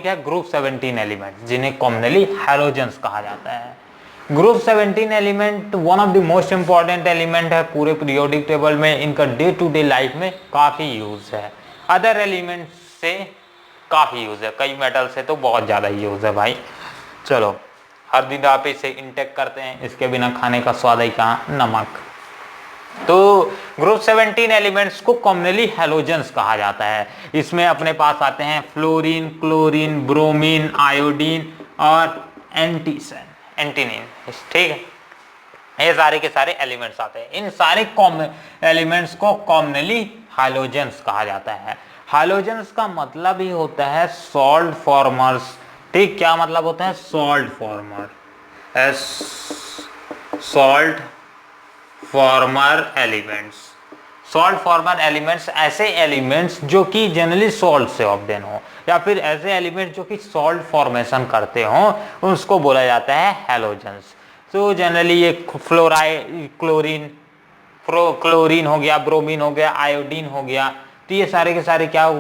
क्या group 17 element जिन्हें commonly halogens कहा जाता है। Group 17 element one of the most important element है पूरे पीरियोडिक टेबल में। इनका डे टू डे लाइफ में काफी यूज है, अदर एलिमेंट से काफी यूज है, कई मेटल से तो बहुत ज्यादा यूज है भाई। चलो हर दिन आप इसे इंटेक करते हैं, इसके बिना खाने का स्वाद ही कहाँ, नमक। तो ग्रुप 17 एलिमेंट्स को कॉमनली हैलोजेंस कहा जाता है। इसमें अपने पास आते हैं फ्लोरीन, क्लोरीन, ब्रोमीन, आयोडीन और एंटीनिन, ठीक है। ये सारे के सारे एलिमेंट्स आते हैं। इन सारे एलिमेंट्स को कॉमनली हैलोजेंस कहा जाता है। हैलोजेंस का मतलब ही होता है सॉल्ट फॉर्मर्स, ठीक। क्या मतलब होता है? Salt farmer, salt farmer elements. Salt farmer elements ऐसे एलिमेंट्स जो कि जनरली सॉल्ट से ऑब्टेन हो, या फिर ऐसे एलिमेंट्स जो कि सॉल्ट फॉर्मेशन करते हो, उसको बोला जाता है हैलोजेंस। तो जनरली ये फ्लोराइड, क्लोरीन हो गया, ब्रोमीन हो गया, आयोडीन हो गया, तो ये सारे के सारे क्या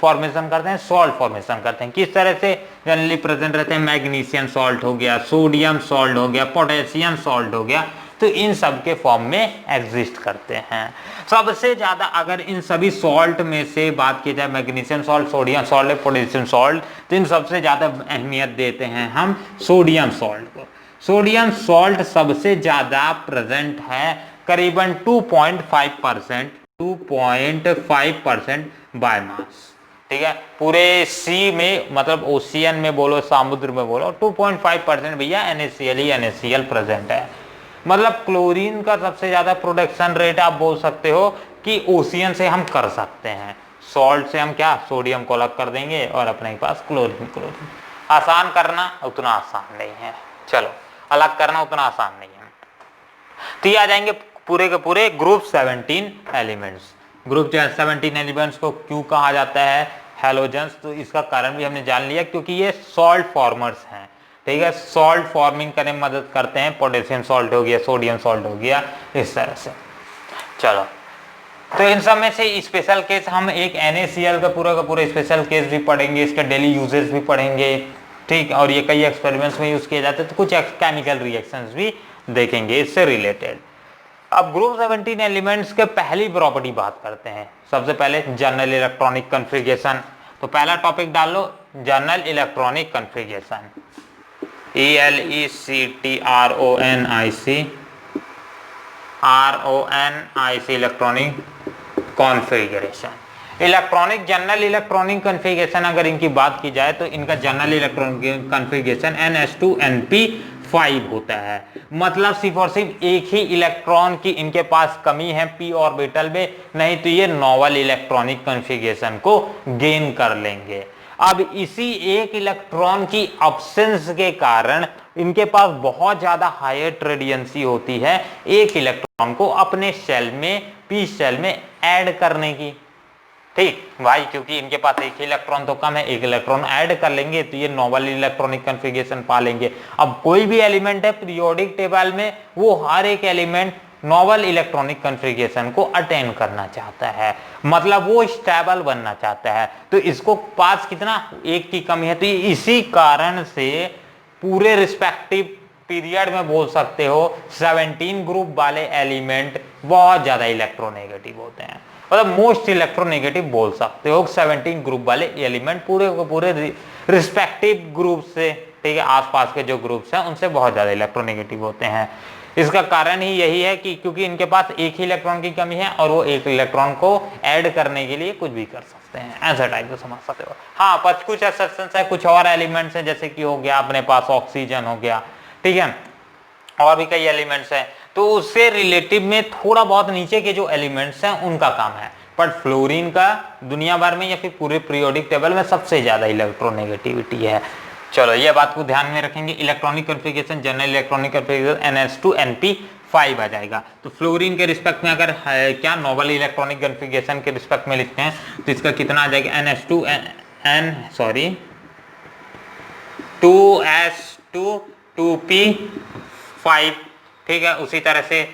फॉर्मेशन करते हैं? सॉल्ट फॉर्मेशन करते हैं। किस तरह से जनरली प्रेजेंट रहते हैं? मैग्नीशियम सॉल्ट हो गया, सोडियम सॉल्ट हो गया, पोटेशियम सॉल्ट हो गया, तो इन सब के फॉर्म में एग्जिस्ट करते हैं। सबसे ज्यादा अगर इन सभी सॉल्ट में से बात की जाए, magnesium salt, sodium salt, potassium salt, तो इन सबसे ज्यादा अहमियत देते हैं हम सोडियम सॉल्ट को। सोडियम सॉल्ट सबसे ज्यादा प्रेजेंट है, करीबन 2.5% बाय मास, ठीक है। पूरे सी में, मतलब ओशियन में बोलो, समुद्र में बोलो, 2.5% भैया NaCl ही NaCl प्रेजेंट है। मतलब क्लोरीन का सबसे ज्यादा प्रोडक्शन रेट आप बोल सकते हो कि ओशियन से हम कर सकते हैं। सॉल्ट से हम क्या, सोडियम को अलग कर देंगे और अपने पास क्लोरीन। आसान करना उतना आसान नहीं है, चलो अलग करना उतना आसान नहीं है। तो ये आ जाएंगे पूरे के पूरे ग्रुप 17 एलिमेंट्स। ग्रुप 17 एलिमेंट्स को क्यों कहा जाता है हैलोजेंस? तो इसका कारण भी हमने जान लिया, क्योंकि ये सॉल्ट फॉर्मर्स हैं, ठीक है। सॉल्ट फॉर्मिंग करने में मदद करते हैं। पोटेशियम सॉल्ट हो गया, सोडियम सॉल्ट हो गया, इस तरह से। चलो, तो इन सब में से स्पेशल केस हम एक NaCl का पूरा स्पेशल केस भी पढ़ेंगे, इसके डेली यूजेस भी पढ़ेंगे, ठीक। और ये कई एक्सपेरिमेंट्स में यूज किए जाते हैं, तो कुछ केमिकल रिएक्शंस भी देखेंगे इससे रिलेटेड। अब ग्रुप 17 एलिमेंट्स के पहली प्रॉपर्टी बात करते हैं। सबसे पहले जनरल इलेक्ट्रॉनिक कन्फिगरेशन। तो पहला टॉपिक डाल लो, general electronic configuration, ELECTRONIC electronic configuration. Electronic general electronic configuration अगर इनकी बात की जाए तो इनका जनरल इलेक्ट्रॉनिक कन्फिगरेशन NH2NP5 होता है। मतलब सिर्फ और सिर्फ एक ही इलेक्ट्रॉन की इनके पास कमी है p ऑर्बिटल में, नहीं तो ये नोवल इलेक्ट्रॉनिक कन्फिगरेशन को गेन कर लेंगे। अब इसी एक इलेक्ट्रॉन की अब्सेंस के कारण इनके पास बहुत ज्यादा हायर रेडियंसी होती है एक इलेक्ट्रॉन को अपने शेल में, p शेल में ऐड करने की, ठीक भाई। क्योंकि इनके पास एक ही इलेक्ट्रॉन तो कम है, एक इलेक्ट्रॉन ऐड कर लेंगे तो ये नोवल इलेक्ट्रॉनिक कन्फिगरेशन पा लेंगे। अब कोई भी एलिमेंट है पीरियोडिक टेबल में, वो हर एक एलिमेंट नोवल इलेक्ट्रॉनिक कन्फिगरेशन को अटेन करना चाहता है, मतलब वो स्टेबल बनना चाहता है। तो इसको पास कितना, एक की कमी है। तो इसी कारण से पूरे रिस्पेक्टिव पीरियड में बोल सकते हो 17 ग्रुप वाले एलिमेंट बहुत ज्यादा इलेक्ट्रोनेगेटिव होते हैं, मतलब मोस्ट इलेक्ट्रोनेगेटिव बोल सकते हो 17 ग्रुप वाले एलिमेंट पूरे को पूरे रिस्पेक्टिव ग्रुप से, ठीक है, आसपास के जो ग्रुप्स हैं उनसे बहुत ज्यादा इलेक्ट्रोनेगेटिव होते हैं। इसका कारण ही यही है कि क्योंकि इनके पास एक ही इलेक्ट्रॉन की कमी है और वो एक इलेक्ट्रॉन को ऐड करने के लिए कुछ भी कर सकते हैं, ऐसा टाइप को समझ सकते हो। हाँ, पर कुछ एक्सेप्शंस है, कुछ और एलिमेंट्स हैं, जैसे कि हो गया अपने पास ऑक्सीजन हो गया, ठीक है, और भी कई एलिमेंट्स हैं। तो उससे रिलेटिव में थोड़ा बहुत नीचे के जो एलिमेंट्स हैं उनका काम है, बट फ्लोरीन का दुनिया भर में या फिर पूरे पीरियोडिक टेबल में सबसे ज्यादा इलेक्ट्रोनेगेटिविटी है। चलो ये बात को ध्यान में रखेंगे। Electronic configuration, general electronic configuration NH2NP5 आ जाएगा। तो फ्लोरीन के रिस्पेक्ट में अगर क्या नोवल इलेक्ट्रॉनिक कन्फिगरेशन के रिस्पेक्ट में लिखते हैं तो इसका कितना आ जाएगा, NH2N2P5, ठीक है। उसी तरह से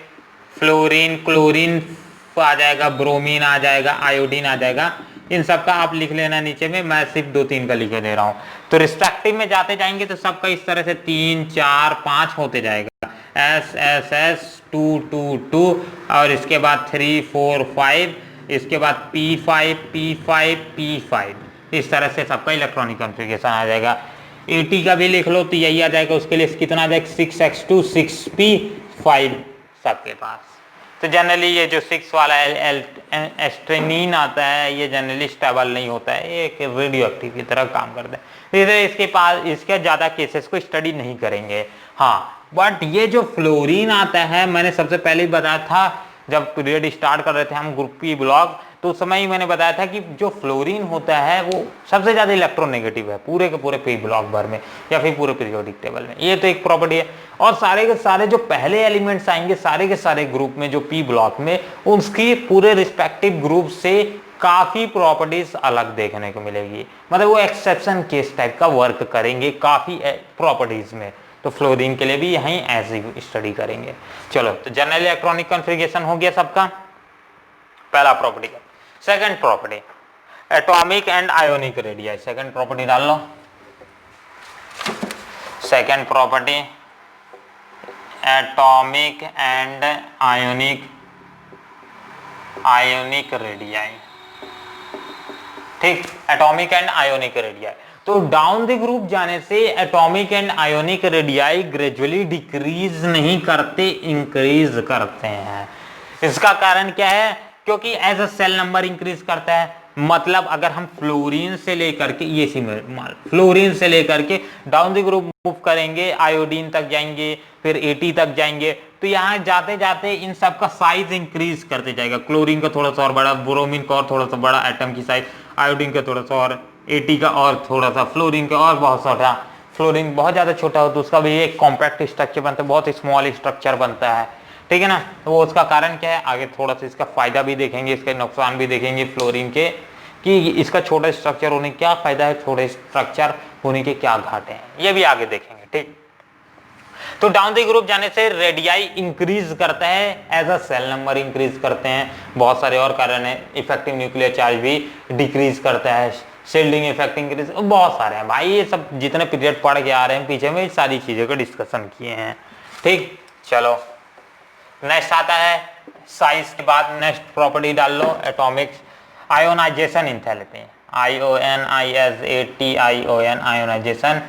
फ्लोरीन, क्लोरीन आ जाएगा, ब्रोमीन आ जाएगा, आयोडीन आ जाएगा। इन सब का आप लिख लेना नीचे में, मैं सिर्फ 2-3 का लिख दे रहा हूं। तो रिस्पेक्टिव में जाते जाएंगे तो सबका इस तरह से 3 4 5 होते जाएगा, एस एस एस 2 2 2 और इसके बाद 3 4 5, इसके बाद P5 P5 P5, इस तरह से सबका इलेक्ट्रॉनिक कॉन्फ़िगरेशन आ जाएगा। AT का भी लिख लो तो यही आ जाएगा, उसके लिए कितना आ जाएगा 6x2 6P5 सबके पास। तो जनरली ये जो 6 वाला एस्ट्रेनिन आता है ये जनरली स्टेबल नहीं होता है, ये एक रेडियो एक्टिव की तरह काम करता है, इधर इसके पास इसके ज़्यादा केसेस को स्टडी नहीं करेंगे। हाँ, बट ये जो फ्लोरीन आता है, मैंने सबसे पहले ही बताया था जब पीरियड स्टार्ट कर रहे थे हम ग्रुप पी ब्लॉक, तो उस समय ही मैंने बताया था कि जो फ्लोरीन होता है वो सबसे ज़्यादा इलेक्ट्रोनेगेटिव है पूरे के पूरे पी ब्लॉक भर में या फिर पूरे पीरियोडिक टेबल में। ये तो एक प्रॉपर्टी है। और सारे के सारे जो पहले एलिमेंट्स आएंगे सारे के सारे ग्रुप में जो पी ब्लॉक में, उसकी पूरे रिस्पेक्टिव ग्रुप से काफ़ी प्रॉपर्टीज अलग देखने को मिलेगी, मतलब वो एक्सेप्शन केस टाइप का वर्क करेंगे काफ़ी प्रॉपर्टीज में। तो फ्लोरीन के लिए भी यहीं ऐसे स्टडी करेंगे। चलो, तो जनरल इलेक्ट्रॉनिक कॉन्फ़िगरेशन हो गया सबका, पहला प्रॉपर्टी का। Second property atomic and ionic radii, second property डाल लो। Second property atomic and ionic radii, ठीक, एटॉमिक एंड आयोनिक रेडियाई। तो डाउन द ग्रुप जाने से atomic and ionic radii gradually decrease नहीं करते, इंक्रीज करते हैं। इसका कारण क्या है? क्योंकि as a shell number increase करता है। मतलब अगर हम फ्लोरीन से लेकर के ये फ्लोरीन से लेकर के डाउन द ग्रुप मूव करेंगे, आयोडीन तक जाएंगे, फिर AT तक जाएंगे, तो यहाँ जाते जाते इन सब का साइज इंक्रीज करते जाएगा। क्लोरीन का थोड़ा सा और बड़ा, ब्रोमीन का और थोड़ा सा बड़ा एटम की साइज, आयोडीन का थोड़ा सा और, AT का और थोड़ा सा, फ्लोरीन का और बहुत छोटा। फ्लोरीन बहुत ज्यादा छोटा हो तो उसका भी एक कॉम्पैक्ट स्ट्रक्चर बनता है, बहुत स्मॉल स्ट्रक्चर बनता है, ठीक है ना। तो वो उसका कारण क्या है, आगे थोड़ा सा इसका फायदा भी देखेंगे, इसके नुकसान भी देखेंगे फ्लोरीन के, कि इसका छोटा स्ट्रक्चर होने क्या फायदा है, छोटे स्ट्रक्चर होने के क्या घाटे हैं, ये भी आगे देखेंगे, ठीक। तो डाउन द ग्रुप जाने से रेडियाई इंक्रीज करता है, as a shell number increase करते हैं, बहुत सारे और कारण है। इफेक्टिव न्यूक्लियर चार्ज भी डिक्रीज करता है, शील्डिंग इफेक्ट इंक्रीज, बहुत सारे हैं भाई, ये सब जितने पीरियड पढ़ के आ रहे हैं पीछे में सारी चीजों का डिस्कशन किए हैं, ठीक। चलो नेक्स्ट आता है साइज के बाद, नेक्स्ट प्रॉपर्टी डाल लो atomic ionization enthalpy, IONIZATION ionization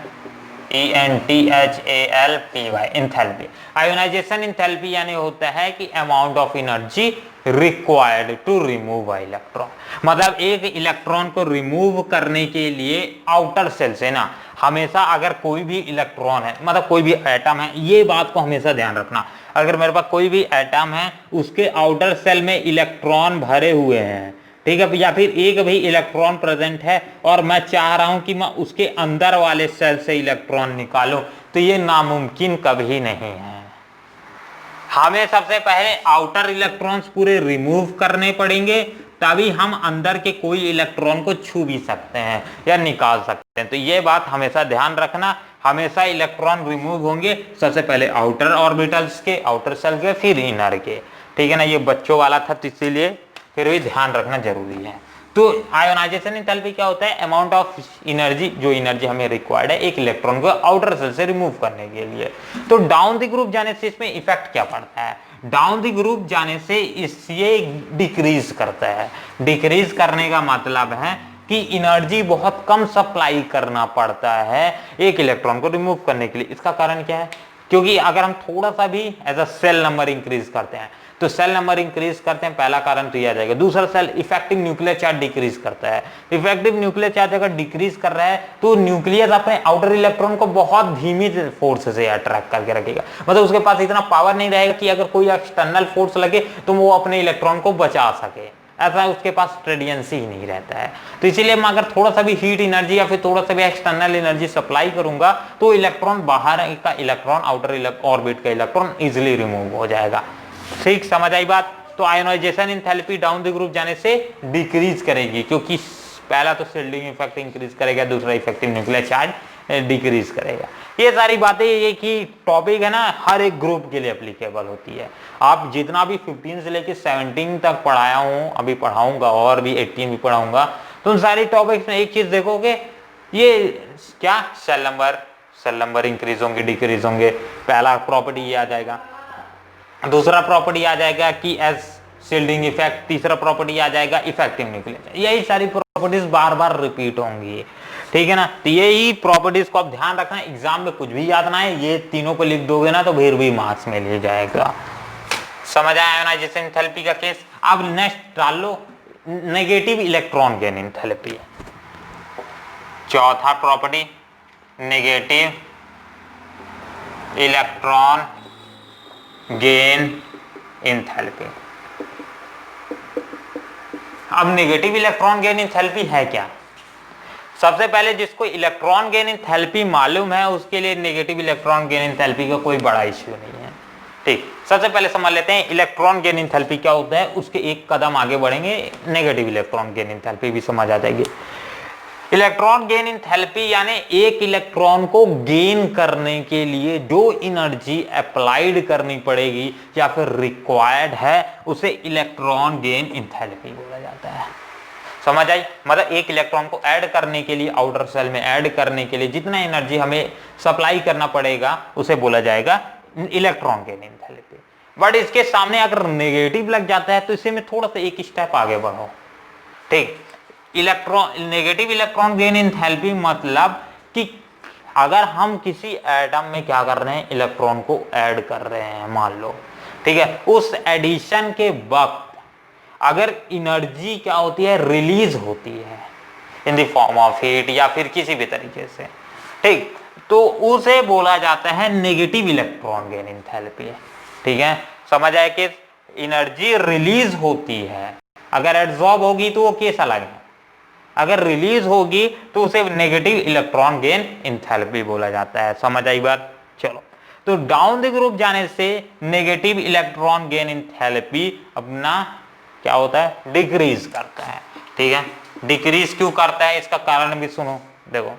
ENTHALPY enthalpy. Ionization enthalpy यानी होता है कि amount of energy required to remove a electron, मतलब एक इलेक्ट्रॉन को रिमूव करने के लिए आउटर सेल से ना, हमेशा अगर कोई भी इलेक्ट्रॉन है, मतलब कोई भी एटम है, ये बात को हमेशा ध्यान रखना, अगर मेरे पास कोई भी एटम है उसके आउटर सेल में इलेक्ट्रॉन भरे हुए हैं, ठीक है, या फिर एक भी इलेक्ट्रॉन प्रेजेंट है और मैं चाह रहा हूं कि मैं उसके अंदर वाले सेल से इलेक्ट्रॉन निकालूं, तो ये नामुमकिन कभी नहीं है। हमें सबसे पहले आउटर इलेक्ट्रॉन्स पूरे रिमूव करने पड़ेंगे, तभी हम अंदर के कोई इलेक्ट्रॉन को छू भी सकते हैं या निकाल सकते हैं। तो ये बात हमेशा ध्यान रखना, हमेशा इलेक्ट्रॉन रिमूव होंगे सबसे पहले आउटर ऑर्बिटल्स के, आउटर सेल के, फिर इनर के, ठीक है ना। ये बच्चों वाला था तो इसीलिए फिर भी ध्यान रखना जरूरी है। तो आयोनाइजेशन एंथैल्पी क्या होता है, अमाउंट ऑफ एनर्जी, जो एनर्जी हमें रिक्वायर्ड है एक इलेक्ट्रॉन को आउटर सेल से रिमूव करने के लिए। तो डाउन द ग्रुप जाने से इसमें इफेक्ट क्या पड़ता है, डाउन द ग्रुप जाने से इससे डिक्रीज करता है। डिक्रीज करने का मतलब है कि एनर्जी बहुत कम सप्लाई करना पड़ता है एक इलेक्ट्रॉन को रिमूव करने के लिए। इसका कारण क्या है, क्योंकि अगर हम थोड़ा सा भी as a shell number increase करते हैं, तो सेल नंबर इंक्रीज करते हैं, पहला कारण तो यह आ जाएगा। दूसरा, shell effective nuclear charge decrease करता है। इफेक्टिव न्यूक्लियर चार्ज अगर डिक्रीज कर रहा है तो न्यूक्लियस अपने आउटर इलेक्ट्रॉन को बहुत धीमी फोर्स से अट्रैक्ट करके रखेगा, मतलब उसके पास इतना पावर नहीं रहेगा कि अगर कोई एक्सटर्नल फोर्स लगे तो वो अपने इलेक्ट्रॉन को बचा सके, ऐसा उसके पास ट्रेडियंसी ही नहीं रहता है। तो इसीलिए मैं अगर थोड़ा सा भी हीट एनर्जी या फिर थोड़ा सा भी एक्सटर्नल एनर्जी सप्लाई करूंगा तो इलेक्ट्रॉन, बाहर का इलेक्ट्रॉन, आउटर ऑर्बिट का इलेक्ट्रॉन इजिली रिमूव हो जाएगा। ठीक, समझ आई बात। तो ionisation enthalpy down the group जाने से डिक्रीज करेगी, क्योंकि पहला तो शील्डिंग इफेक्ट इंक्रीज करेगा, दूसरा इफेक्टिव न्यूक्लियर चार्ज डिक्रीज करेगा। ये सारी बातें, ये कि टॉपिक है ना, हर एक ग्रुप के लिए एप्लीकेबल होती है। आप जितना भी 15 से लेकर 17 तक पढ़ाया हूँ, अभी पढ़ाऊंगा और भी 18 भी पढ़ाऊंगा, तो उन सारी टॉपिक्स में एक चीज देखोगे, ये क्या सेल नंबर इंक्रीज होंगे डिक्रीज होंगे, पहला प्रॉपर्टी ये आ जाएगा। दूसरा प्रॉपर्टी आ जाएगा कि एज शील्डिंग इफेक्ट, तीसरा प्रॉपर्टी आ जाएगा इफेक्टिव न्यूक्लियर। यही सारी प्रॉपर्टीज बार बार रिपीट होंगी, ठीक है ना। तो यही प्रॉपर्टीज को आप ध्यान रखना, एग्जाम में कुछ भी याद ना है, ये तीनों को लिख दोगे ना तो फिर भी मार्क्स में ले जाएगा। समझ आया ना जैसे एंथैल्पी का केस। अब नेक्स्ट डाल लो नेगेटिव इलेक्ट्रॉन गेन एंथैल्पी। चौथा property negative electron gain enthalpy. अब नेगेटिव इलेक्ट्रॉन गेन एंथैल्पी है क्या? सबसे पहले जिसको इलेक्ट्रॉन गेन एंथैल्पी मालूम है उसके लिए नेगेटिव इलेक्ट्रॉन गेन एंथैल्पी का कोई बड़ा इश्यू नहीं है, ठीक। सबसे पहले समझ लेते हैं इलेक्ट्रॉन गेन एंथैल्पी क्या होता है, उसके एक कदम आगे बढ़ेंगे, नेगेटिव इलेक्ट्रॉन गेन एंथैल्पी भी समझ आ जाएगी। इलेक्ट्रॉन गेन एंथैल्पी यानी एक इलेक्ट्रॉन को गेन करने के लिए जो एनर्जी अप्लाइड करनी पड़ेगी या फिर रिक्वायर्ड है उसे इलेक्ट्रॉन गेन एंथैल्पी बोला जाता है। समझ आई? मतलब एक इलेक्ट्रॉन को ऐड करने के लिए, आउटर सेल में ऐड करने के लिए जितना एनर्जी हमें सप्लाई करना पड़ेगा उसे बोला जाएगा इलेक्ट्रॉन गेन एंथैल्पी। बट इसके सामने अगर नेगेटिव लग जाता है तो इसे में थोड़ा सा एक स्टेप आगे बढ़ो, ठीक। नेगेटिव इलेक्ट्रॉन गेन एंथैल्पी मतलब कि अगर हम किसी एटम में क्या कर रहे हैं, इलेक्ट्रॉन को ऐड कर रहे हैं मान लो, ठीक है, उस एडिशन के वक्त अगर एनर्जी क्या होती है, रिलीज होती है in the form of heat या फिर किसी भी तरीके से, ठीक, तो उसे बोला जाता है नेगेटिव इलेक्ट्रॉन गेन एंथैल्पी, ठीक है। समझ आया कि एनर्जी रिलीज होती है, अगर एब्जॉर्ब होगी तो वो केस अलग है, अगर रिलीज होगी तो उसे नेगेटिव इलेक्ट्रॉन गेन एंथैल्पी बोला जाता है। समझ आई बात? चलो, तो डाउन द ग्रुप जाने से नेगेटिव इलेक्ट्रॉन गेन एंथैल्पी अपना क्या होता है, डिक्रीज करता है, ठीक है। डिक्रीज क्यों करता है इसका कारण भी सुनो। देखो,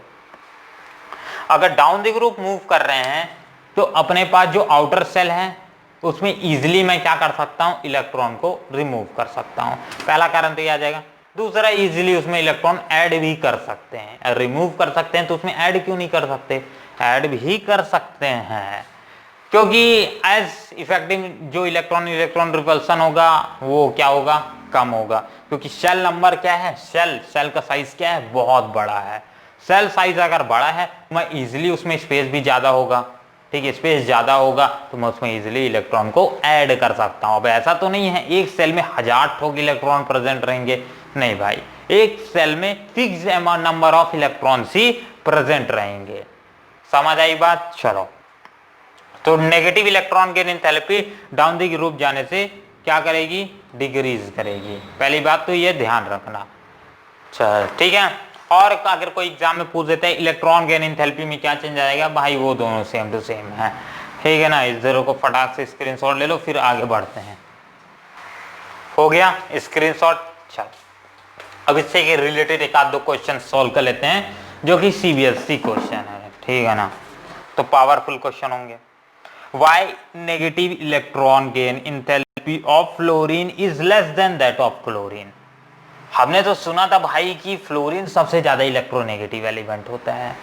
अगर डाउन द ग्रुप मूव कर रहे हैं तो अपने पास जो आउटर सेल है उसमें इजीली मैं क्या कर सकता हूं, इलेक्ट्रॉन को रिमूव कर सकता हूं, पहला कारण तो ये आ जाएगा। दूसरा, इजीली उसमें इलेक्ट्रॉन ऐड भी कर सकते हैं, रिमूव कर सकते हैं तो उसमें ऐड क्यों नहीं कर सकते, ऐड भी कर सकते हैं, क्योंकि एज इफेक्टिव जो इलेक्ट्रॉन रिपल्सन होगा वो क्या होगा, कम होगा, क्योंकि सेल नंबर क्या है, सेल का साइज क्या है, बहुत बड़ा है। सेल साइज अगर बड़ा है मैं इजीली उसमें स्पेस भी ज्यादा होगा, ठीक है, स्पेस ज्यादा होगा तो मैं उसमें इजीली इलेक्ट्रॉन को ऐड कर सकता हूं। अब ऐसा तो नहीं है एक सेल में 1000 ठोक इलेक्ट्रॉन प्रेजेंट रहेंगे, नहीं भाई, एक सेल में fix number of electrons he present रहेंगे। समझ आई बात? चलो, तो negative electron gain enthalpy down the group जाने से क्या करेगी, डिक्रीज करेगी। पहली बात तो ये ध्यान रखना, चल ठीक है। और अगर कोई एग्जाम में पूछ देता है इलेक्ट्रॉन गेन एंथैल्पी में क्या चेंज आएगा, भाई वो दोनों सेम टू सेम है, ठीक है ना। इस जीरो को फटाक से स्क्रीनशॉट ले लो, फिर आगे बढ़ते हैं। हो गया स्क्रीनशॉट। चल, अब इससे के रिलेटेड एक आध दो क्वेश्चन सॉल्व कर लेते हैं जो कि सीबीएसई क्वेश्चन है, ठीक है ना, तो पावरफुल क्वेश्चन होंगे। Why negative electron gain enthalpy of fluorine is less than that of chlorine? हमने तो सुना था भाई कि फ्लोरीन सबसे ज्यादा इलेक्ट्रोनेगेटिव एलिमेंट होता है,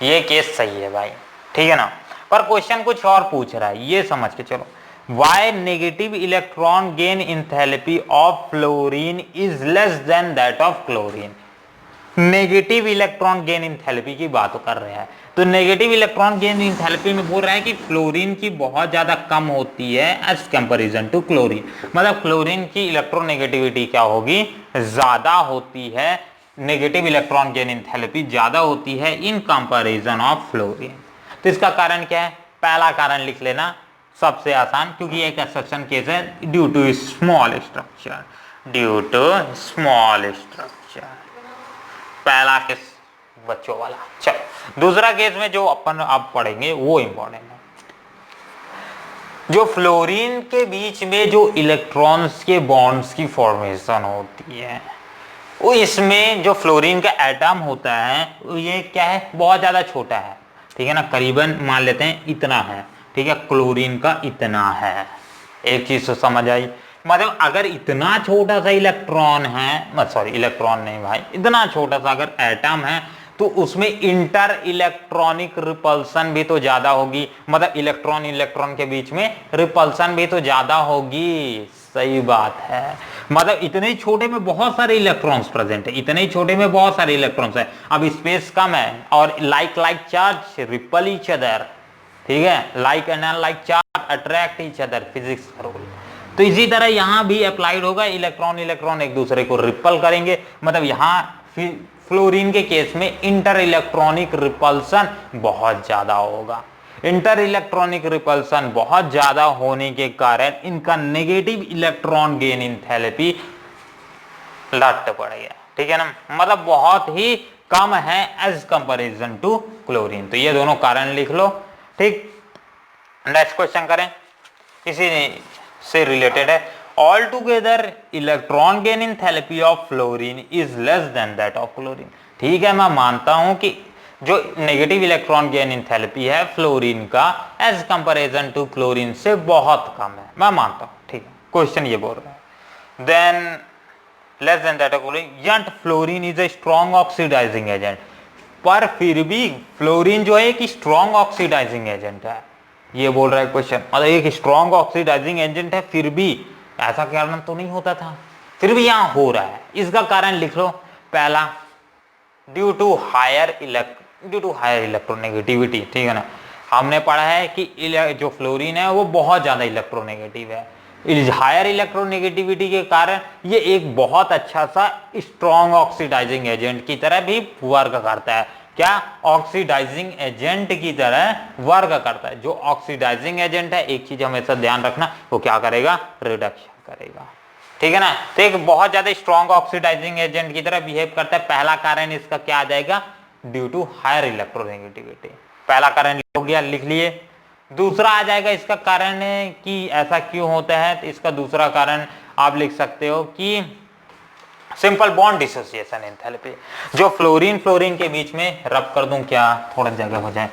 ये केस सही है भाई, ठीक है ना, पर क्वेश्चन कुछ और पूछ रहा है, ये समझ के चलो। Why negative electron gain enthalpy of fluorine is less than that of chlorine? Negative electron gain enthalpy की बात कर रहे हैं, तो नेगेटिव इलेक्ट्रॉन गेन एंथैल्पी में बोल रहा है कि फ्लोरीन की बहुत ज्यादा कम होती है एज कंपैरिजन टू क्लोरीन, मतलब क्लोरीन की इलेक्ट्रोनेगेटिविटी क्या होगी, ज्यादा होती है, नेगेटिव इलेक्ट्रॉन गेन एंथैल्पी ज्यादा होती है इन कंपैरिजन ऑफ फ्लोरीन। तो इसका कारण क्या है, पहला कारण लिख लेना, सबसे आसान, क्योंकि एक एक्सेप्शन केस है, due to small structure, due to small structure, पहला केस बच्चों वाला। चलो, दूसरा केस में जो अपन आप पढ़ेंगे वो इंपॉर्टेंट है, जो फ्लोरीन के बीच में जो इलेक्ट्रॉन्स के बॉन्ड्स की फॉर्मेशन होती है, वो इसमें जो फ्लोरीन का एटम होता है ये क्या है, बहुत ज्यादा छोटा है, ठीक है ना, करीबन मान लेते हैं इतना है, ठीक है, क्लोरीन का इतना है। एक चीज तो समझ आई, मतलब अगर इतना छोटा सा इलेक्ट्रॉन है, सॉरी इलेक्ट्रॉन नहीं भाई, इतना छोटा सा अगर एटम है तो उसमें इंटर इलेक्ट्रॉनिक रिपल्सन भी तो ज्यादा होगी, मतलब इलेक्ट्रॉन इलेक्ट्रॉन के बीच में रिपल्सन भी तो ज्यादा होगी। सही बात है, मतलब इतने छोटे में बहुत सारे इलेक्ट्रॉन्स प्रेजेंट है, इतने छोटे में बहुत सारे इलेक्ट्रॉन्स है, अब स्पेस कम है और like charge ripple each other, ठीक है, like and unlike charge attract each other, physics का रूल। तो इसी तरह यहां भी अप्लाइड होगा, इलेक्ट्रॉन इलेक्ट्रॉन एक दूसरे को रिपल करेंगे, मतलब यहां फ्लोरीन के केस में इंटर इलेक्ट्रॉनिक रिपल्सन बहुत ज्यादा होगा। इंटर इलेक्ट्रॉनिक रिपल्सन बहुत ज्यादा होने के कारण इनका नेगेटिव इलेक्ट्रॉन गेन एंथैल्पी लट पड़ गया, ठीक है ना, मतलब बहुत ही कम है एज कंपैरिजन टू क्लोरीन। तो ये दोनों कारण लिख लो, ठीक। नेक्स्ट क्वेश्चन करें, इसी से रिलेटेड है। All together electron gain enthalpy of fluorine is less than that of chlorine. ठीक है, मैं मानता हूं कि जो नेगेटिव इलेक्ट्रॉन गेन एंथैल्पी है फ्लोरीन का एज कंपैरिजन टू क्लोरीन से बहुत कम है, मैं मानता हूं, ठीक है। क्वेश्चन ये बोल रहा है then less than that of chlorine, yet fluorine is a strong oxidising agent. पर फिर भी फ्लोरीन जो है एक स्ट्रॉन्ग ऑक्सीडाइजिंग एजेंट है, ये बोल रहा है क्वेश्चन, मतलब एक स्ट्रॉन्ग ऑक्सीडाइजिंग एजेंट है, फिर भी ऐसा कारण तो नहीं होता था, फिर भी यहां हो रहा है। इसका कारण लिख लो, पहला ड्यू टू हायर इलेक्ट्रोनेगेटिविटी, ठीक है ना। हमने पढ़ा है कि जो फ्लोरीन है वो बहुत ज्यादा इलेक्ट्रोनेगेटिव है, हायर इलेक्ट्रोनेगेटिविटी के कारण ये एक बहुत अच्छा सा स्ट्रॉन्ग ऑक्सीडाइजिंग एजेंट की तरह भी वर्क करता है। क्या? ऑक्सीडाइजिंग एजेंट की तरह वर्क करता है। जो ऑक्सीडाइजिंग एजेंट है, एक चीज हमेशा ध्यान रखना, वो क्या करेगा? रिडक्शन करेगा, ठीक है ना। तो एक बहुत ज्यादा स्ट्रॉन्ग ऑक्सीडाइजिंग एजेंट की तरह बिहेव करता है। पहला कारण इसका क्या आ जाएगा? ड्यू टू हायर इलेक्ट्रोनेगेटिविटी, पहला कारण हो गया, लिख लिए। दूसरा आ जाएगा इसका कारण है कि ऐसा क्यों होता है, तो इसका दूसरा कारण आप लिख सकते हो कि सिंपल बॉन्ड डिसोसिएशन एंथैल्पी। जो फ्लोरीन के बीच में रब कर दूं क्या, थोड़ा जगह हो जाए,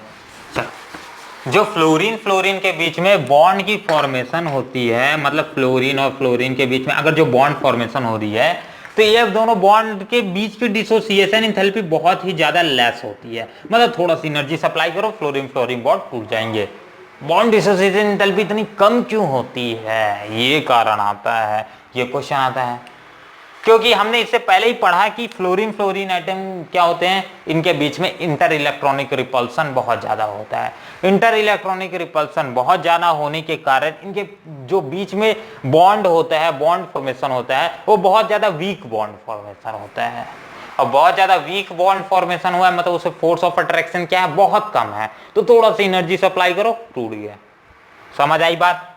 चलो। जो फ्लोरीन के बीच में बॉन्ड की फॉर्मेशन होती है, मतलब फ्लोरीन और फ्लोरीन के बीच में अगर जो बॉन्ड फॉर्मेशन हो रही है, तो ये दोनों बॉन्ड के बीच की डिसोसिएशन एंथैल्पी बहुत ही ज्यादा लेस होती है। मतलब थोड़ा सी एनर्जी सप्लाई करो, फ्लोरीन बॉन्ड टूट जाएंगे। बॉन्ड डिसोसिएशन एंथैल्पी इतनी कम क्यों होती है, ये कारण आता है, ये क्वेश्चन आता है। क्योंकि हमने इससे पहले ही पढ़ा कि फ्लोरीन एटम क्या होते हैं, इनके बीच में इंटर इलेक्ट्रॉनिक रिपल्सन बहुत ज्यादा होता है। इंटर इलेक्ट्रॉनिक रिपल्सन बहुत ज्यादा होने के कारण इनके जो बीच में बॉन्ड होता है, बॉन्ड फॉर्मेशन होता है, वो बहुत ज्यादा वीक बॉन्ड फॉर्मेशन होता है। और बहुत ज्यादा वीक बॉन्ड फॉर्मेशन हुआ है, मतलब उसे फोर्स ऑफ अट्रैक्शन क्या है, बहुत कम है। तो थोड़ा सी एनर्जी सप्लाई करो, टूट गया। समझ आई बात?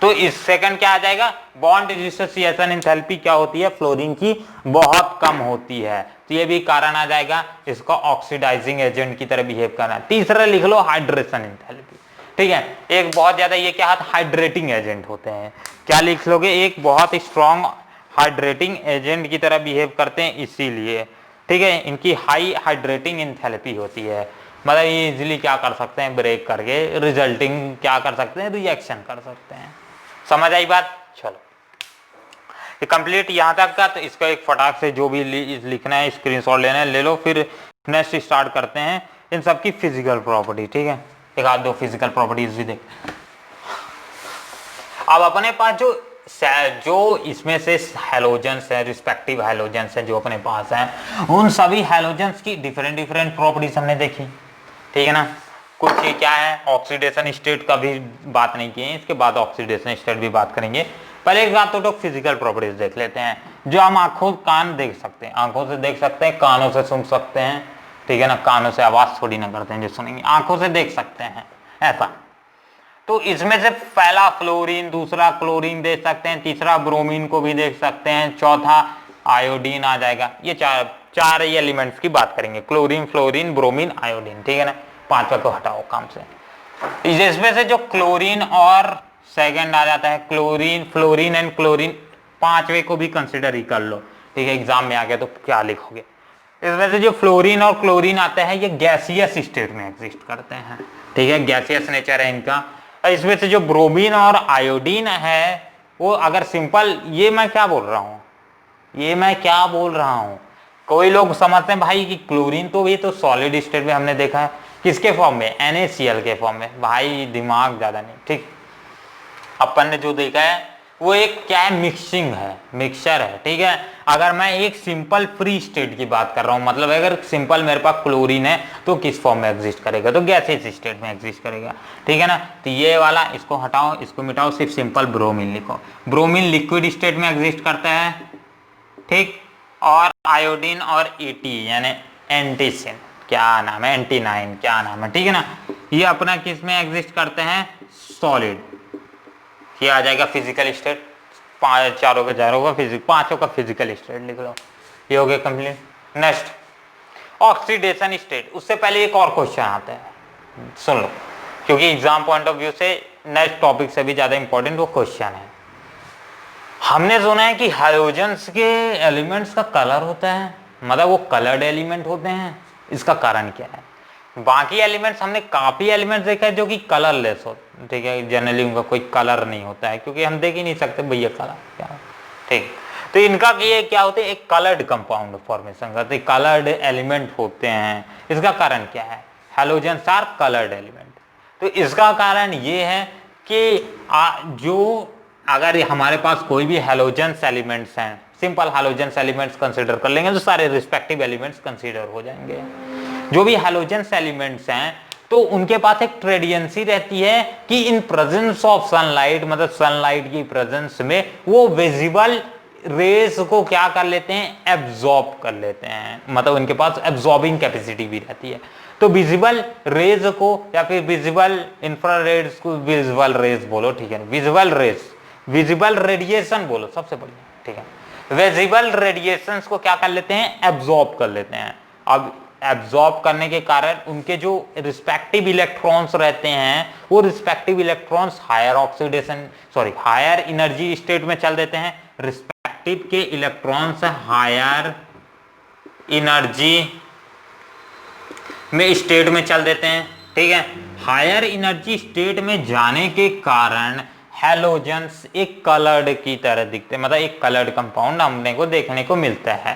तो इस सेकंड क्या आ जाएगा? बॉन्ड डिसोसिएशन एंथैल्पी क्या होती है, फ्लोरीन की बहुत कम होती है। तो ये भी कारण आ जाएगा इसका ऑक्सीडाइजिंग एजेंट की तरह बिहेव करना। तीसरा लिख लो हाइड्रेशन एंथैल्पी, ठीक है। एक बहुत ज्यादा ये क्या हाइड्रेटिंग एजेंट होते हैं, क्या लिख लोगे? एक बहुत स्ट्रॉन्ग हाइड्रेटिंग एजेंट की तरह बिहेव करते हैं, इसीलिए, ठीक है, इनकी हाई हाइड्रेटिंग एंथैल्पी होती है। मतलब ये इजिली क्या कर सकते हैं, ब्रेक करके रिजल्टिंग क्या कर सकते हैं, रिएक्शन कर सकते हैं। समझ आई बात? चलो ये कंप्लीट यहां तक का। तो इसका एक फटाक से जो भी लिखना है, स्क्रीनशॉट लेना है, ले लो। फिर नेक्स्ट स्टार्ट करते हैं इन सब की फिजिकल प्रॉपर्टी, ठीक है। एक आध दो फिजिकल प्रॉपर्टीज भी देख। अब अपने पास जो इसमें से हैलोजेंस है, रिस्पेक्टिव हैलोजेंस है जो अपने पास हैं, उन सभी हैलोजेंस की डिफरेंट प्रॉपर्टीज हमने देखी, ठीक है ना। कुछ क्या है, ऑक्सीडेशन स्टेट का भी बात नहीं किए, इसके बाद ऑक्सीडेशन स्टेट भी बात करेंगे। पहले एक बात तो फिजिकल प्रॉपर्टीज देख लेते हैं, जो हम आंखों कान देख सकते हैं, आंखों से देख सकते हैं, कानों से सुन सकते हैं, ठीक है ना। कानों से आवाज थोड़ी ना करते हैं जो सुनेंगे, आंखों से देख सकते हैं, ऐसा। तो इसमें से पहला फ्लोरीन, दूसरा क्लोरीन देख सकते हैं, तीसरा ब्रोमीन को भी देख सकते हैं, चौथा आयोडीन आ जाएगा। ये चार एलिमेंट्स की बात करेंगे, क्लोरीन, फ्लोरीन, ब्रोमीन, आयोडीन, ठीक है ना। पांचवा को हटाओ काम से। इसमें से जो क्लोरीन और सेकंड आ जाता है क्लोरीन, फ्लोरीन एंड क्लोरीन, पांचवे को भी कंसिडर ही कर लो, ठीक है। एग्जाम में आ गया तो क्या लिखोगे? इसमें से जो फ्लोरीन और क्लोरीन आते हैं ये गैसियस स्टेट में एग्जिस्ट करते हैं, ठीक है, गैसियस नेचर है इनका। इसमें से जो ब्रोमीन और आयोडीन है वो अगर सिंपल, ये मैं क्या बोल रहा हूँ, ये मैं क्या बोल रहा हूँ, कोई लोग समझते हैं भाई कि क्लोरीन तो भी तो सॉलिड स्टेट में हमने देखा है, किसके फॉर्म में, NaCl के फॉर्म में। भाई दिमाग ज्यादा नहीं, ठीक। अपन ने जो देखा है वो एक क्या है, मिक्सिंग है, मिक्सचर है, ठीक है। अगर मैं एक सिंपल फ्री स्टेट की बात कर रहा हूं, मतलब अगर सिंपल मेरे पास क्लोरीन है तो किस फॉर्म में एग्जिस्ट करेगा, तो गैसियस स्टेट में एग्जिस्ट करेगा, ठीक है ना। तो ये वाला इसको हटाओ, इसको मिटाओ, सिर्फ सिंपल ब्रोमीन लिखो। ब्रोमीन लिक्विड स्टेट में एग्जिस्ट करता है, ठीक। और आयोडीन और At यानी एंटीसिन, क्या नाम है, एंटीनाइन, क्या नाम है, ठीक है ना। ये अपना किस में एग्जिस्ट करते हैं, सॉलिड। ये आ जाएगा फिजिकल स्टेट, चारों का पांचों का फिजिकल स्टेट लिख लो, ये हो गया कंप्लीट। Next oxidation state. उससे पहले एक और क्वेश्चन आता है, सुन लो, क्योंकि एग्जाम पॉइंट ऑफ व्यू से नेक्स्ट टॉपिक से भी ज्यादा इंपॉर्टेंट वो क्वेश्चन है। हमने सुना है कि हाइड्रोजन्स के एलिमेंट्स का कलर होता है, मतलब वो कलर्ड एलिमेंट होते हैं, इसका कारण क्या है। बाकी एलिमेंट्स हमने काफी एलिमेंट्स देखा है जो कि कलरलेस होते, ठीक है, जनरली उनका कोई कलर नहीं होता है, क्योंकि हम देख ही नहीं सकते भैया कलर क्या, ठीक। तो इनका ये क्या होते हैं, एक कलर्ड कंपाउंड फॉर्मेशन करते, कलर्ड एलिमेंट होते हैं। इसका कारण क्या है, हैलोजेंस आर कलर्ड एलिमेंट। तो इसका कारण ये है कि जो अगर हमारे पास कोई भी हैलोजेंस एलिमेंट्स हैं, सिंपल हैलोजेंस एलिमेंट्स कंसीडर कर लेंगे तो सारे रिस्पेक्टिव एलिमेंट्स कंसीडर हो जाएंगे। जो भी हैलोजेंस एलिमेंट्स हैं तो उनके पास एक ट्रेडियंसी रहती है कि इन प्रेजेंस ऑफ सनलाइट, मतलब सनलाइट की प्रेजेंस में वो विजिबल रेस को क्या कर लेते हैं, एब्जॉर्ब कर लेते हैं, मतलब उनके पास एब्जॉर्बिंग कैपेसिटी भी रहती है। तो विजिबल रेज को या फिर विजिबल इंफ्रारेड को विजिबल रेज बोलो, ठीक है, विजिबल रेज, विजिबल रेडिएशन बोलो, सबसे बढ़िया, ठीक है। विजिबल रेडिएशंस को क्या कर लेते हैं, एब्जॉर्ब कर लेते हैं। अब एब्जॉर्ब करने के कारण उनके जो रिस्पेक्टिव इलेक्ट्रॉन्स रहते हैं वो respective electrons higher energy state में चल देते हैं, रिस्पेक्टिव के इलेक्ट्रॉन्स हायर एनर्जी में स्टेट में चल देते हैं, ठीक है। हायर एनर्जी स्टेट में जाने के कारण हैलोजेंस एक कलर्ड की तरह दिखते हैं, मतलब एक कलर्ड कंपाउंड हमने को देखने को मिलता है,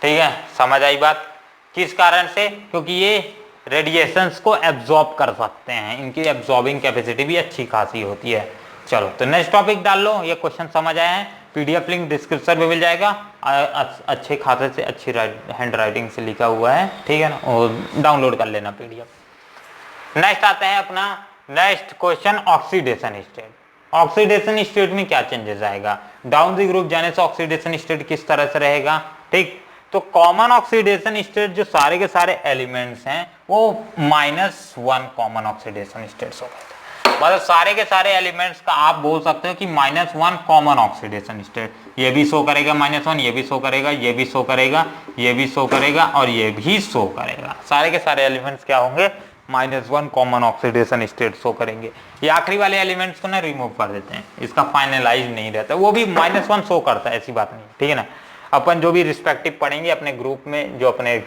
ठीक है। समझ आई बात, किस कारण से, क्योंकि ये रेडिएशंस को एब्जॉर्ब कर सकते हैं, इनकी एब्जॉर्बिंग कैपेसिटी भी अच्छी खासी होती है। चलो तो नेक्स्ट टॉपिक डाल लो, ये क्वेश्चन समझ आया है, PDF लिंक डिस्क्रिप्शन में मिल जाएगा, अच्छे खाते से अच्छी हैंड राइटिंग से लिखा हुआ है, ठीक है ना, और डाउनलोड कर लेना PDF। नेक्स्ट आता है अपना next question, oxidation state. Oxidation state में क्या चेंजेस आएगा, डाउन द ग्रुप जाने से ऑक्सीडेशन स्टेट किस तरह से रहेगा, ठीक। तो कॉमन ऑक्सीडेशन स्टेट जो सारे के सारे एलिमेंट्स हैं वो -1 कॉमन ऑक्सीडेशन स्टेट्स हो गए, मतलब सारे के सारे एलिमेंट्स का आप बोल सकते हो कि -1 कॉमन ऑक्सीडेशन स्टेट। ये भी शो करेगा -1, ये भी शो करेगा, ये भी शो करेगा, ये भी शो करेगा और ये भी शो करेगा। सारे के सारे एलिमेंट्स क्या होंगे, -1 कॉमन ऑक्सीडेशन स्टेट शो करेंगे। ये आखिरी वाले एलिमेंट्स को ना रिमूव कर देते हैं, इसका फाइनलाइज नहीं रहता, वो भी -1 शो करता है, ऐसी बात नहीं, ठीक है ना। अपन जो भी रिस्पेक्टिव पढ़ेंगे अपने ग्रुप में, जो अपने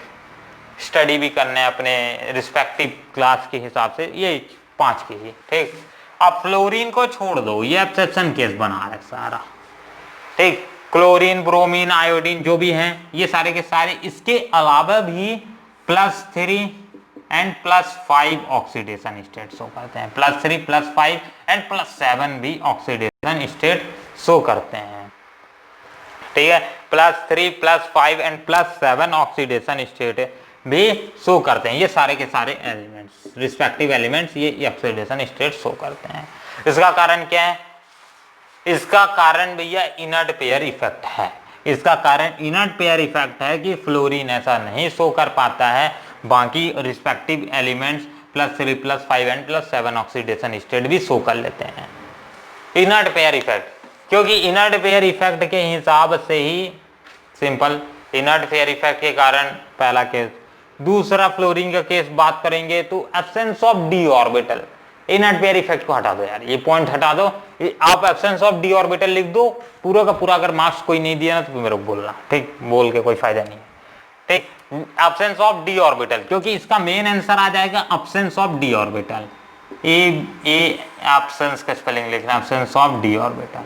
स्टडी भी करने हैं अपने रिस्पेक्टिव क्लास के हिसाब से, ये 5 के ही, ठीक। अब फ्लोरीन को छोड़ दो, ये एक्सेप्शन केस बना है सारा, ठीक। क्लोरीन, ब्रोमीन, आयोडीन जो भी हैं ये सारे के सारे, इसके अलावा भी +3 एंड +5 ऑक्सीडेशन स्टेट शो करते हैं, +3, +5 एंड +7 भी ऑक्सीडेशन स्टेट शो करते हैं, ठीक है। +3, +5 एंड +7 ऑक्सीडेशन स्टेट भी शो करते हैं, ये सारे के सारे एलिमेंट्स, रिस्पेक्टिव एलिमेंट्स ये ऑक्सीडेशन स्टेट शो करते हैं। इसका कारण क्या है, इसका कारण भैया इनर्ट पेयर इफेक्ट है। इसका कारण इनर्ट पेयर इफेक्ट है कि फ्लोरीन ऐसा नहीं शो कर पाता है, बाकी respective elements +3, +5 and +7 oxidation state भी शो कर लेते हैं। इनर्ट पेयर इफेक्ट, क्योंकि इनर्ट पेयर इफेक्ट के हिसाब से ही, सिंपल इनर्ट पेयर इफेक्ट के कारण पहला केस। दूसरा फ्लोरीन का केस बात करेंगे तो absence of d orbital. Inert pair effect को हटा दो यार, ये पॉइंट हटा दो, आप एब्सेंस ऑफ डी ऑर्बिटल लिख दो, पूरा का पूरा। अगर मार्क्स कोई नहीं दिया ना तो मेरे को बोलना, ठीक, बोल के कोई फायदा नहीं है, ठीक। एब्सेंस ऑफ डी ऑर्बिटल, क्योंकि इसका मेन आंसर आ जाएगा absence of d orbital. A absence का स्पेलिंग लिखना, एब्सेंस ऑफ डी ऑर्बिटल,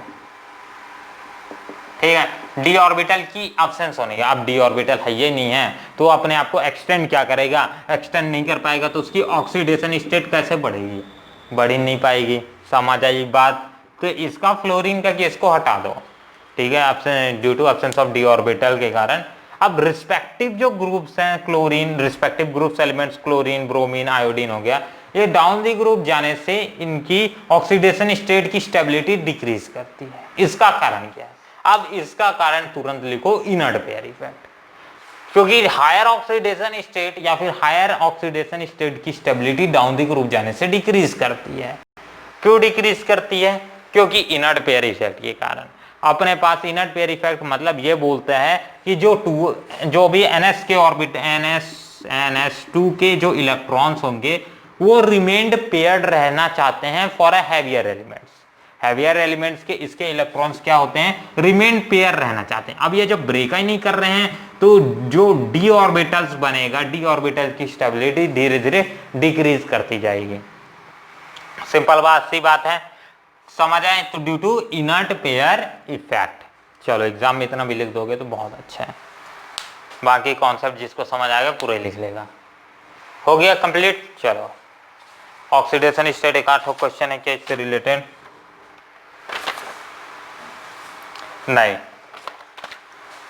ठीक है। डी ऑर्बिटल की एब्सेंस होने का, अब डी ऑर्बिटल है ये नहीं है तो अपने आप को एक्सटेंड क्या करेगा, एक्सटेंड नहीं कर पाएगा, तो उसकी ऑक्सीडेशन स्टेट कैसे बढ़ेगी, बढ़ ही नहीं पाएगी। समझ आई बात। तो इसका फ्लोरीन का केस को हटा दो, ठीक है, due to absence of d orbital के कारण। अब रिस्पेक्टिव जो ग्रुप्स हैं chlorine, respective groups elements chlorine, bromine, iodine हो गया, ये डाउन दी ग्रुप जाने से इनकी ऑक्सीडेशन स्टेट की स्टेबिलिटी डिक्रीज करती है। इसका कारण क्या है? अब इसका कारण तुरंत लिखो, इनर्ट पेयर इफेक्ट। क्योंकि हायर ऑक्सीडेशन स्टेट या फिर हायर ऑक्सीडेशन स्टेट की स्टेबिलिटी डाउन दी ग्रुप जाने से डिक्रीज करती है। क्यों डिक्रीज करती है? क्योंकि इनर्ट पेयर इफेक्ट के कारण। अपने पास इनर्ट पेयर इफेक्ट मतलब ये बोलता है कि जो भी NS के ऑर्बिट NS2 के जो इलेक्ट्रॉन्स होंगे वो रिमेन्ड पेयर्ड रहना चाहते हैं for a heavier elements. Heavier elements के इसके इलेक्ट्रॉन्स क्या होते हैं, रिमेन्ड पेयर रहना चाहते हैं। अब ये जब ब्रेक ही नहीं कर रहे हैं तो जो डी ऑर्बिटल्स बनेगा, डी ऑर्बिटल की स्टेबिलिटी धीरे धीरे डिक्रीज करती जाएगी। सिंपल बात, सी बात है, समझ आए? तो due to inert pair effect. चलो एग्जाम में इतना भी लिख दोगे तो बहुत अच्छा है, बाकी कॉन्सेप्ट जिसको समझ आएगा पूरे लिख लेगा। हो गया कंप्लीट। चलो ऑक्सीडेशन स्टेट एक आठ क्वेश्चन है क्या इससे रिलेटेड? नहीं,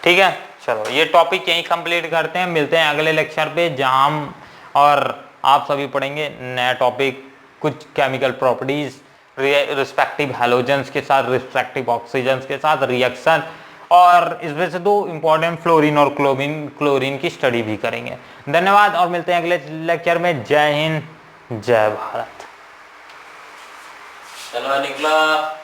ठीक है। चलो ये टॉपिक यहीं कंप्लीट करते हैं, मिलते हैं अगले लेक्चर पे जहां हम और आप सभी पढ़ेंगे नया टॉपिक, कुछ केमिकल प्रॉपर्टीज रिस्पेक्टिव हैलोजेंस के साथ, रिस्पेक्टिव ऑक्सीजन के साथ रिएक्शन, और इसमें से दो इंपॉर्टेंट फ्लोरीन और क्लोरीन की स्टडी भी करेंगे। धन्यवाद और मिलते हैं अगले लेक्चर में। जय हिंद, जय भारत। चलो निकला।